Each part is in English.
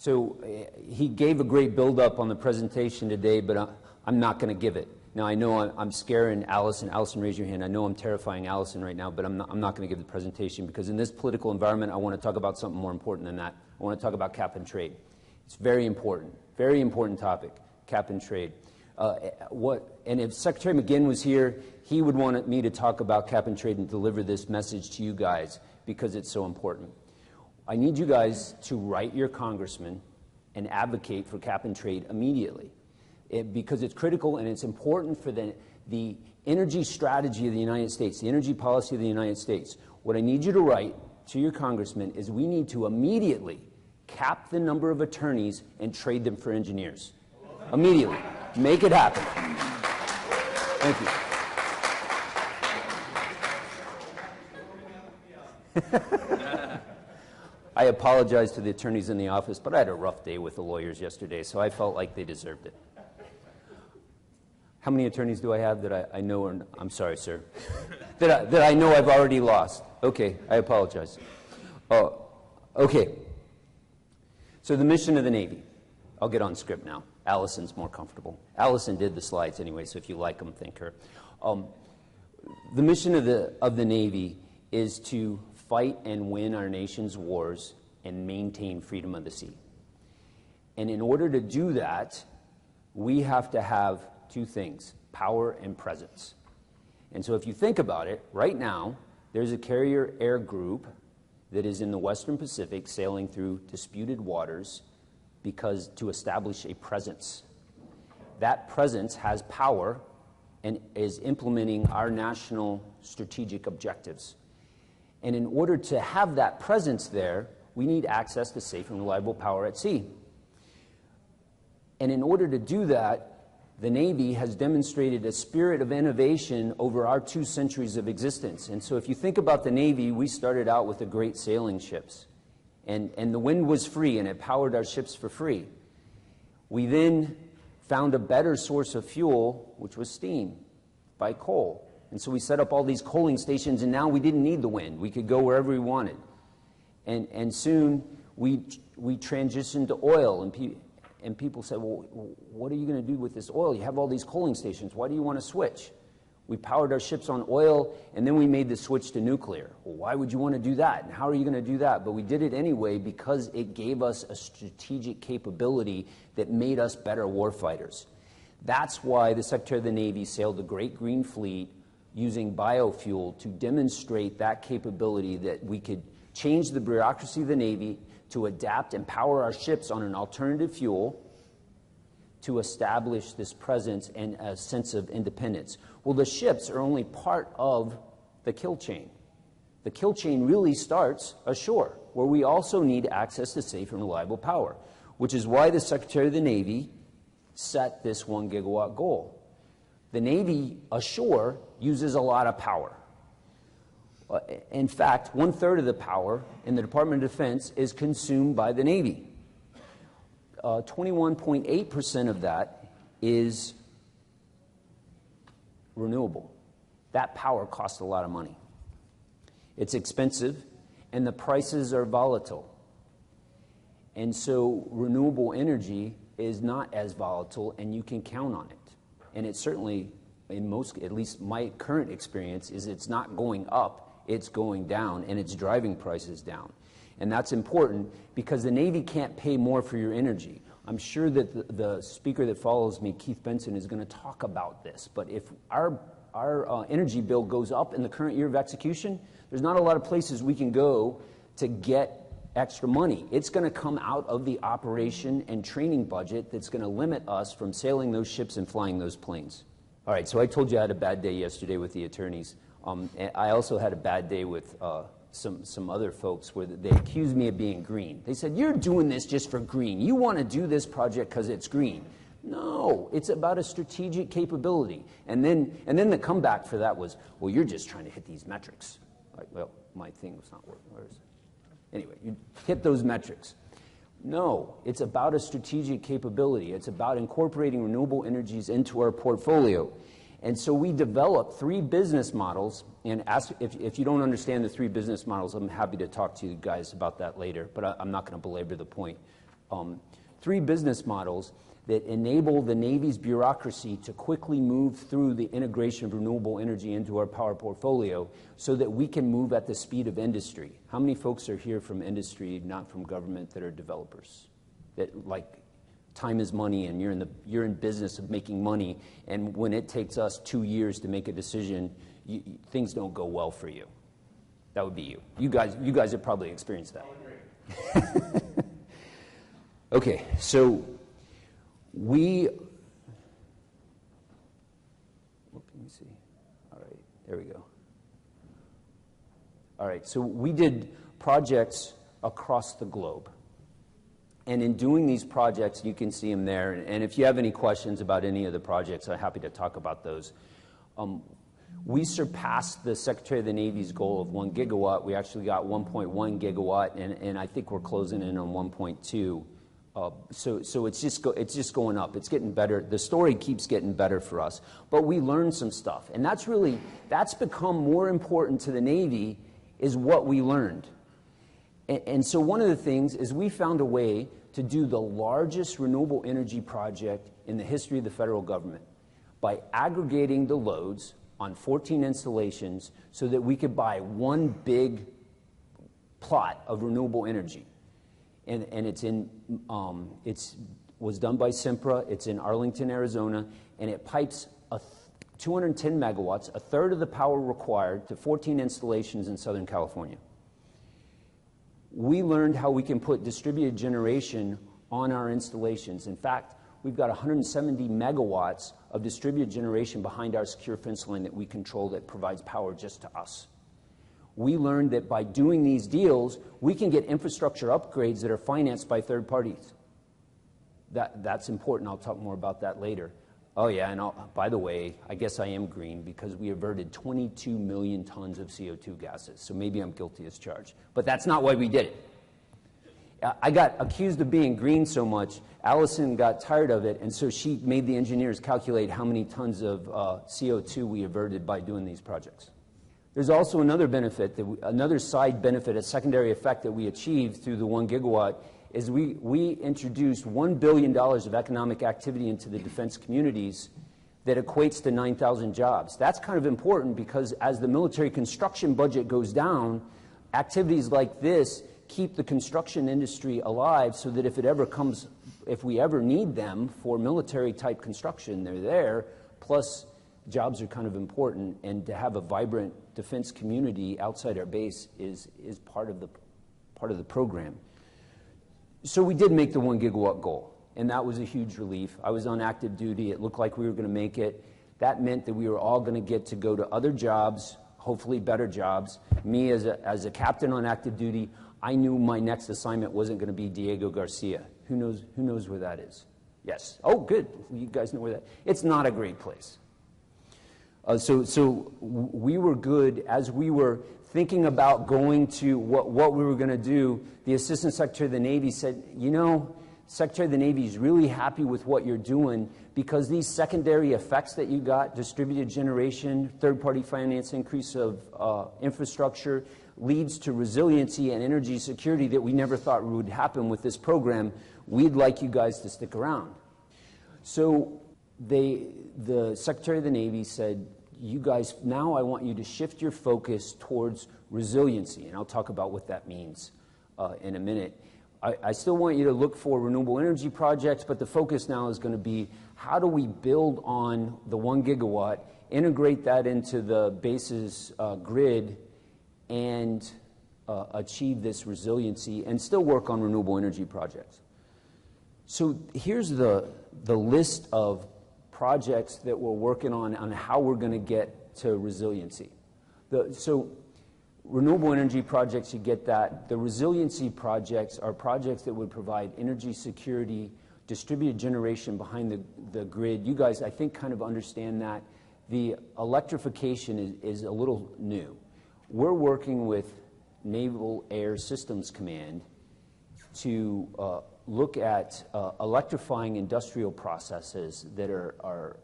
So he gave a great build-up on the presentation today, but I'm not going to give it. Now, I know I'm scaring Allison. Allison, raise your hand. I know I'm terrifying Allison right now, but I'm not going to give the presentation because in this political environment, I want to talk about something more important than that. I want to talk about cap and trade. It's very important topic, cap and trade. And if Secretary McGinn was here, he would want me to talk about cap and trade and deliver this message to you guys because it's so important. I need you guys to write your congressman and advocate for cap and trade immediately. Because it's critical and it's important for the energy strategy of the United States, the energy policy of the United States. What I need you to write to your congressman is we need to immediately cap the number of attorneys and trade them for engineers. Immediately. Make it happen. Thank you. I apologize to the attorneys in the office, but I had a rough day with the lawyers yesterday, so I felt like they deserved it. How many attorneys do I have that I know? I'm sorry, sir. that I know I've already lost. Okay, I apologize. Okay. So the mission of the Navy. I'll get on script now. Allison's more comfortable. Allison did the slides anyway, so if you like them, thank her. The mission of the Navy is to fight and win our nation's wars and maintain freedom of the sea. And in order to do that, we have to have two things, power and presence. And so if you think about it, right now, there's a carrier air group that is in the Western Pacific sailing through disputed waters to establish a presence. That presence has power and is implementing our national strategic objectives. And in order to have that presence there, we need access to safe and reliable power at sea. And in order to do that, the Navy has demonstrated a spirit of innovation over our 2 centuries of existence. And so if you think about the Navy, we started out with the great sailing ships. And the wind was free, and it powered our ships for free. We then found a better source of fuel, which was steam, by coal. And so we set up all these coaling stations, and now we didn't need the wind. We could go wherever we wanted. And soon we transitioned to oil, and people said, well, what are you going to do with this oil? You have all these coaling stations. Why do you want to switch? We powered our ships on oil, and then we made the switch to nuclear. Well, why would you want to do that? And how are you going to do that? But we did it anyway because it gave us a strategic capability that made us better warfighters. That's why the Secretary of the Navy sailed the Great Green Fleet using biofuel to demonstrate that capability that we could change the bureaucracy of the Navy to adapt and power our ships on an alternative fuel to establish this presence and a sense of independence. Well, the ships are only part of the kill chain. The kill chain really starts ashore, where we also need access to safe and reliable power, which is why the Secretary of the Navy set this 1 gigawatt goal. The Navy ashore uses a lot of power. In fact, 1/3 of the power in the Department of Defense is consumed by the Navy. 21.8% of that is renewable. That power costs a lot of money. It's expensive, and the prices are volatile. And so renewable energy is not as volatile, and you can count on it. And it certainly, in most, at least my current experience, is it's not going up, it's going down, and it's driving prices down. And that's important because the Navy can't pay more for your energy. I'm sure that the speaker that follows me, Keith Benson, is going to talk about this. But if our energy bill goes up in the current year of execution, there's not a lot of places we can go to get extra money. It's going to come out of the operation and training budget that's going to limit us from sailing those ships and flying those planes. All right, so I told you I had a bad day yesterday with the attorneys. I also had a bad day with some other folks where they accused me of being green. They said, you're doing this just for green. You want to do this project because it's green. No, it's about a strategic capability. And then the comeback for that was, well, you're just trying to hit these metrics. Like, well, my thing was not working. Where is it? Anyway, you hit those metrics. No, it's about a strategic capability. It's about incorporating renewable energies into our portfolio. And so we developed 3 business models, and if you don't understand the 3 business models, I'm happy to talk to you guys about that later, but I'm not going to belabor the point. Three business models that enable the Navy's bureaucracy to quickly move through the integration of renewable energy into our power portfolio so that we can move at the speed of industry. How many folks are here from industry, not from government, that are developers? That, like, time is money, and you're in business of making money, and when it takes us 2 years to make a decision, things don't go well for you. That would be you. You guys have probably experienced that. Okay, so let me see. All right, there we go. All right, so we did projects across the globe. And in doing these projects, you can see them there. And if you have any questions about any of the projects, I'm happy to talk about those. We surpassed the Secretary of the Navy's goal of 1 gigawatt. We actually got 1.1 gigawatt, and I think we're closing in on 1.2. So it's just going up. It's getting better. The story keeps getting better for us. But we learned some stuff, and that's become more important to the Navy, is what we learned. And so one of the things is we found a way to do the largest renewable energy project in the history of the federal government by aggregating the loads on 14 installations so that we could buy one big plot of renewable energy. And it's was done by Sempra. It's in Arlington, Arizona, and it pipes 210 megawatts, a third of the power required, to 14 installations in Southern California. We learned how we can put distributed generation on our installations. In fact, we've got 170 megawatts of distributed generation behind our secure fence line that we control that provides power just to us. We learned that by doing these deals, we can get infrastructure upgrades that are financed by third parties. That's important. I'll talk more about that later. Oh, yeah, and by the way, I guess I am green because we averted 22 million tons of CO2 gases, so maybe I'm guilty as charged. But that's not why we did it. I got accused of being green so much, Allison got tired of it, and so she made the engineers calculate how many tons of CO2 we averted by doing these projects. There's also another benefit, another side benefit, a secondary effect that we achieved through the 1 gigawatt, is we introduced $1 billion of economic activity into the defense communities that equates to 9,000 jobs. That's kind of important because as the military construction budget goes down, activities like this keep the construction industry alive so that if we ever need them for military type construction, they're there. Plus, jobs are kind of important, and to have a vibrant defense community outside our base is part of the program. So we did make the 1 gigawatt goal, and that was a huge relief. I was on active duty. It looked like we were going to make it. That meant that we were all going to get to go to other jobs, hopefully better jobs. Me, as a captain on active duty, I knew my next assignment wasn't going to be Diego Garcia. Who knows where that is? Yes. Oh, good. You guys know where that is. It's not a great place. So we were good as we were thinking about going to what we were going to do. The Assistant Secretary of the Navy said, you know, Secretary of the Navy is really happy with what you're doing because these secondary effects that you got, distributed generation, third-party finance, increase of infrastructure, leads to resiliency and energy security that we never thought would happen with this program. We'd like you guys to stick around. So the Secretary of the Navy said, you guys, now I want you to shift your focus towards resiliency, and I'll talk about what that means in a minute. I still want you to look for renewable energy projects, but the focus now is going to be how do we build on the 1 gigawatt, integrate that into the base's grid, and achieve this resiliency and still work on renewable energy projects. So here's the list of projects that we're working on how we're going to get to resiliency. So renewable energy projects, you get that. The resiliency projects are projects that would provide energy security, distributed generation behind the grid. You guys, I think, kind of understand that. The electrification is a little new. We're working with Naval Air Systems Command to look at electrifying industrial processes that are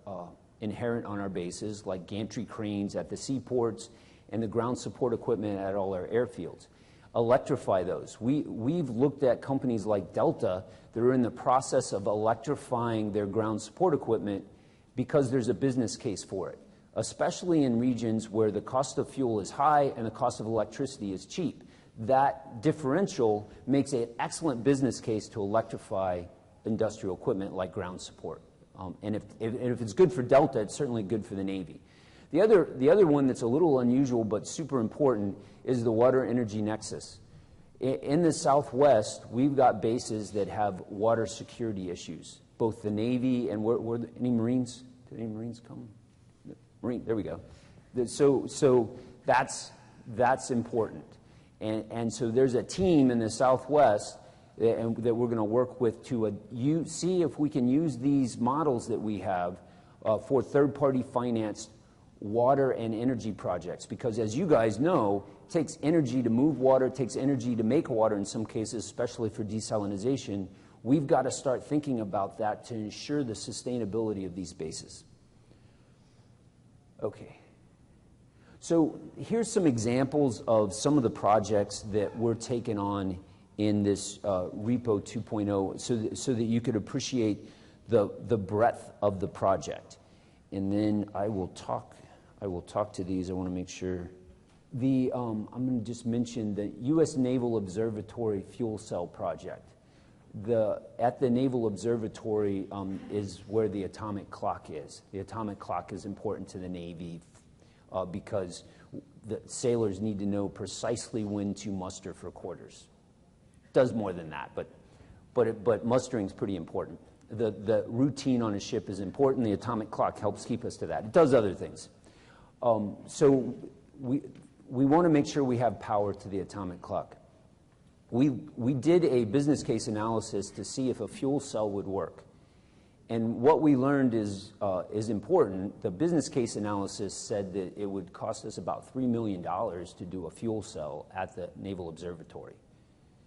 inherent on our bases, like gantry cranes at the seaports and the ground support equipment at all our airfields. electrify those. We've looked at companies like Delta that are in the process of electrifying their ground support equipment because there's a business case for it, especially in regions where the cost of fuel is high and the cost of electricity is cheap. That differential makes it an excellent business case to electrify industrial equipment like ground support. And if it's good for Delta, it's certainly good for the Navy. The other one that's a little unusual but super important is the water energy nexus. In the Southwest, we've got bases that have water security issues. Both the Navy and any Marines? Did any Marines come? Marine, there we go. So that's important. And so there's a team in the Southwest that we're going to work with to see if we can use these models that we have for third-party financed water and energy projects. Because as you guys know, it takes energy to move water, it takes energy to make water in some cases, especially for desalination. We've got to start thinking about that to ensure the sustainability of these bases. Okay. So here's some examples of some of the projects that we're taking on in this Repo 2.0 so that you could appreciate the breadth of the project. And then I will talk to these. I want to make sure. I'm going to just mention the U.S. Naval Observatory Fuel Cell Project. At the Naval Observatory is where the atomic clock is. The atomic clock is important to the Navy because the sailors need to know precisely when to muster for quarters. It does more than that, but mustering is pretty important. The routine on a ship is important. The atomic clock helps keep us to that. It does other things. So we want to make sure we have power to the atomic clock. We did a business case analysis to see if a fuel cell would work. And what we learned is important. The business case analysis said that it would cost us about $3 million to do a fuel cell at the Naval Observatory.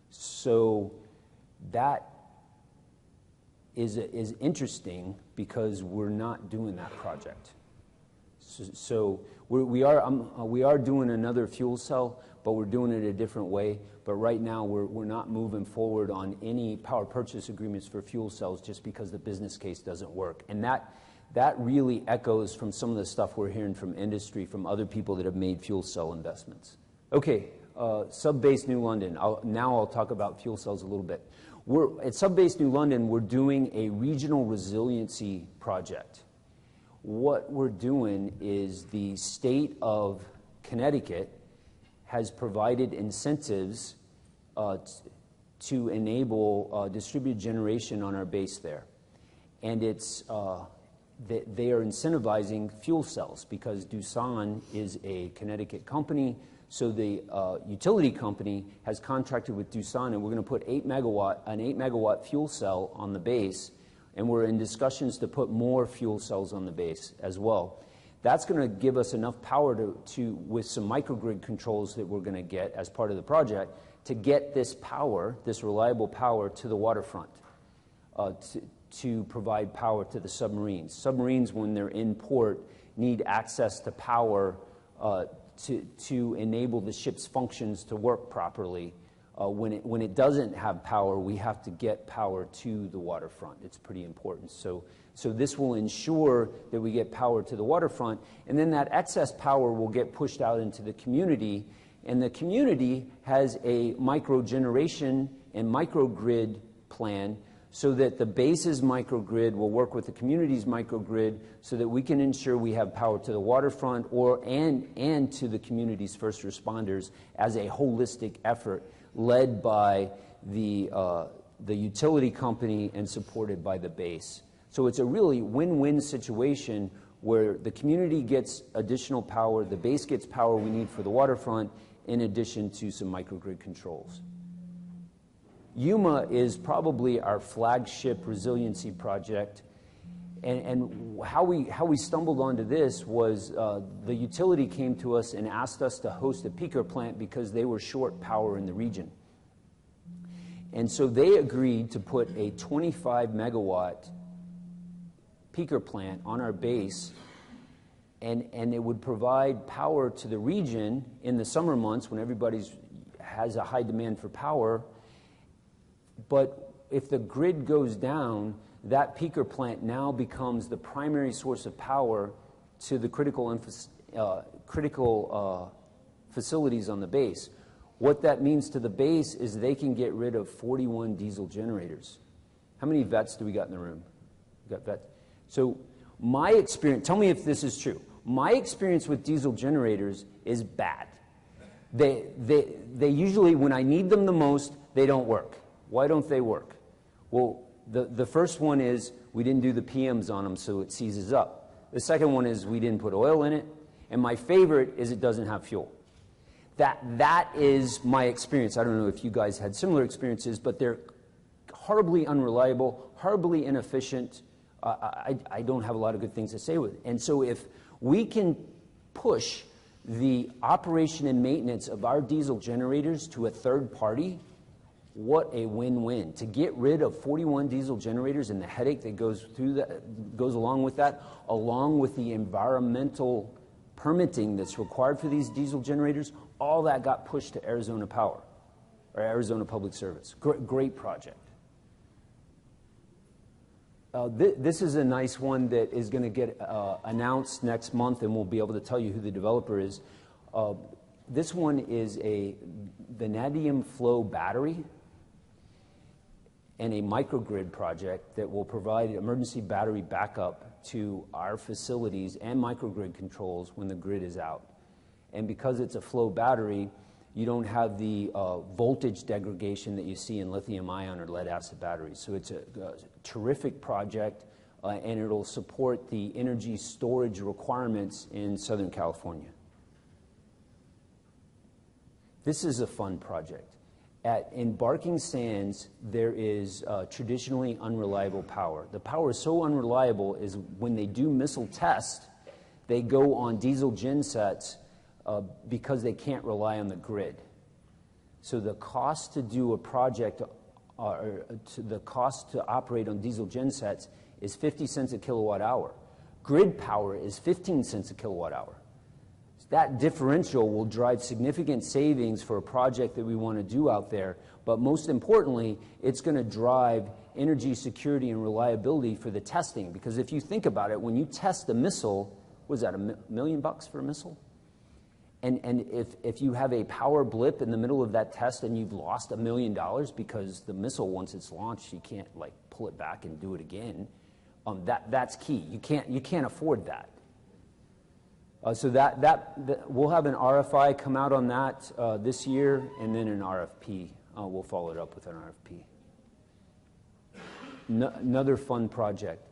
So that is interesting because we're not doing that project. So we are doing another fuel cell, but we're doing it a different way. But right now, we're not moving forward on any power purchase agreements for fuel cells just because the business case doesn't work. And that really echoes from some of the stuff we're hearing from industry, from other people that have made fuel cell investments. Okay, Subbase New London. Now I'll talk about fuel cells a little bit. At Subbase New London, we're doing a regional resiliency project. What we're doing is the state of Connecticut has provided incentives to enable distributed generation on our base there. And they are incentivizing fuel cells because Doosan is a Connecticut company. So the utility company has contracted with Doosan, and we're going to put an 8 megawatt fuel cell on the base. And we're in discussions to put more fuel cells on the base as well. That's going to give us enough power with some microgrid controls that we're going to get as part of the project, to get this power, this reliable power, to the waterfront, to provide power to the submarines. Submarines, when they're in port, need access to power to enable the ship's functions to work properly. When it doesn't have power, we have to get power to the waterfront. It's pretty important. So this will ensure that we get power to the waterfront, and then that excess power will get pushed out into the community, and the community has a microgeneration and microgrid plan so that the base's microgrid will work with the community's microgrid so that we can ensure we have power to the waterfront and to the community's first responders as a holistic effort led by the utility company and supported by the base. So it's a really win-win situation where the community gets additional power, the base gets power we need for the waterfront, in addition to some microgrid controls. Yuma is probably our flagship resiliency project. And how we stumbled onto this was the utility came to us and asked us to host a peaker plant because they were short power in the region. And so they agreed to put a 25 megawatt peaker plant on our base, and it would provide power to the region in the summer months when everybody's has a high demand for power, but if the grid goes down, that peaker plant now becomes the primary source of power to the critical facilities on the base. What that means to the base is they can get rid of 41 diesel generators. How many vets do we got in the room? We got vets. So my experience, tell me if this is true. My experience with diesel generators is bad. They usually, when I need them the most, they don't work. Why don't they work? Well, the first one is we didn't do the PMs on them, so it seizes up. The second one is we didn't put oil in it. And my favorite is it doesn't have fuel. That is my experience. I don't know if you guys had similar experiences, but they're horribly unreliable, horribly inefficient. I don't have a lot of good things to say with it. And so if we can push the operation and maintenance of our diesel generators to a third party, what a win-win. To get rid of 41 diesel generators and the headache that goes along with that, along with the environmental permitting that's required for these diesel generators, all that got pushed to Arizona Power, or Arizona Public Service. Great project. This is a nice one that is going to get announced next month, and we'll be able to tell you who the developer is. This one is a vanadium flow battery and a microgrid project that will provide emergency battery backup to our facilities and microgrid controls when the grid is out. And because it's a flow battery, you don't have the voltage degradation that you see in lithium-ion or lead-acid batteries. So it's a terrific project, and it'll support the energy storage requirements in Southern California. This is a fun project. In Barking Sands, there is traditionally unreliable power. The power is so unreliable is when they do missile tests, they go on diesel gen sets because they can't rely on the grid. So the cost to do a project, the cost to operate on diesel gen sets is 50 cents a kilowatt hour. Grid power is 15 cents a kilowatt hour. That differential will drive significant savings for a project that we want to do out there, but most importantly, it's going to drive energy security and reliability for the testing, because if you think about it, when you test a missile, was that $1 million for a missile? And if you have a power blip in the middle of that test and you've lost $1 million because the missile, once it's launched, you can't like pull it back and do it again, that's key. You can't afford that. So we'll have an RFI come out on that this year, and then an RFP. We'll follow it up with an RFP. Another fun project.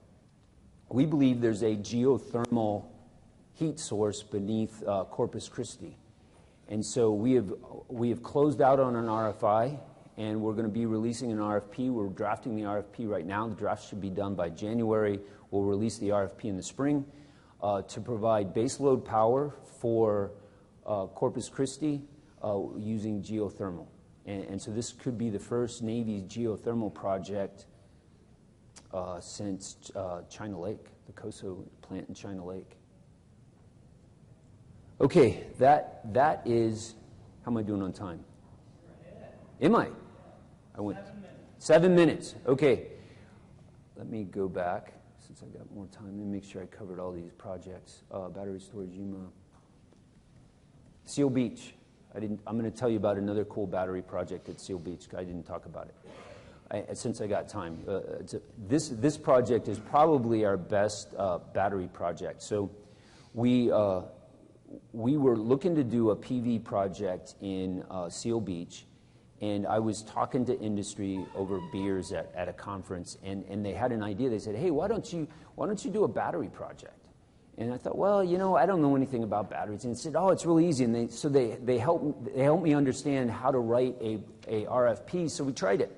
We believe there's a geothermal heat source beneath Corpus Christi, and so we have closed out on an RFI, and we're going to be releasing an RFP. We're drafting the RFP right now. The draft should be done by January. We'll release the RFP in the spring. To provide baseload power for Corpus Christi using geothermal. And so this could be the first Navy geothermal project since China Lake, the COSO plant in China Lake. Okay, that is, how am I doing on time? Am I? I went 7 minutes. Okay, let me go back. Since I got more time, let me make sure I covered all these projects. Battery storage, Yuma. Seal Beach. I'm going to tell you about another cool battery project at Seal Beach. I didn't talk about it. Since I got time. This project is probably our best battery project. So we were looking to do a PV project in Seal Beach, and I was talking to industry over beers at a conference, and they had an idea. They said, "Hey, why don't you do a battery project?" And I thought, well, you know, I don't know anything about batteries. And they said, "Oh, it's really easy." And they helped me understand how to write a RFP. So we tried it,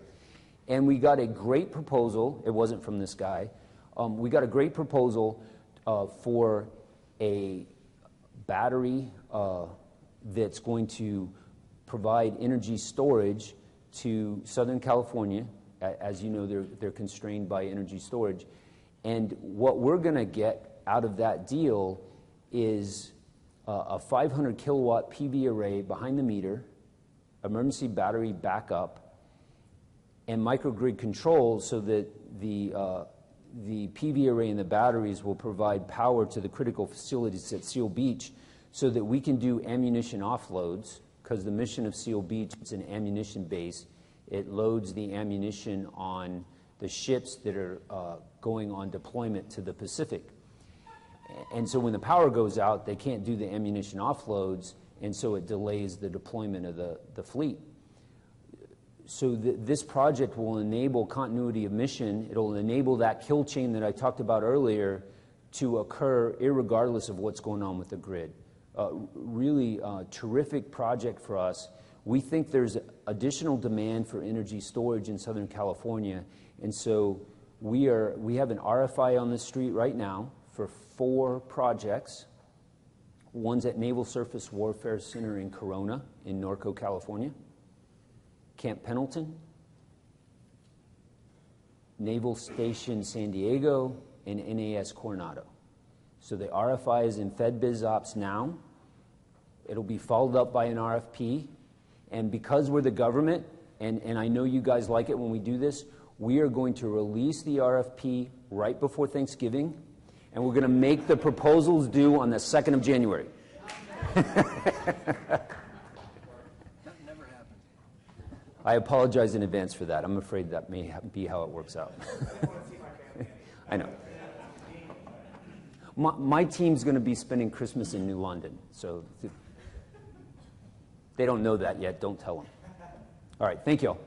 and we got a great proposal. It wasn't from this guy. We got a great proposal for a battery that's going to provide energy storage to Southern California. As you know, they're constrained by energy storage. And what we're going to get out of that deal is a 500 kilowatt PV array behind the meter emergency battery backup, and microgrid control so that the PV array and the batteries will provide power to the critical facilities at Seal Beach so that we can do ammunition offloads, because the mission of Seal Beach is an ammunition base. It loads the ammunition on the ships that are going on deployment to the Pacific. And so when the power goes out, they can't do the ammunition offloads, and so it delays the deployment of the fleet. So this project will enable continuity of mission. It'll enable that kill chain that I talked about earlier to occur irregardless of what's going on with the grid. Really terrific project for us. We think there's additional demand for energy storage in Southern California, and so we have an RFI on the street right now for 4 projects. One's at Naval Surface Warfare Center in Corona in Norco, California, Camp Pendleton, Naval Station San Diego, and NAS Coronado. So the RFI is in FedBizOps now. It'll be followed up by an RFP. And because we're the government, and I know you guys like it when we do this, we are going to release the RFP right before Thanksgiving, and we're going to make the proposals due on the 2nd of January. That never happened. I apologize in advance for that. I'm afraid that may be how it works out. I know. My team's going to be spending Christmas in New London, so they don't know that yet. Don't tell them. All right, thank you all.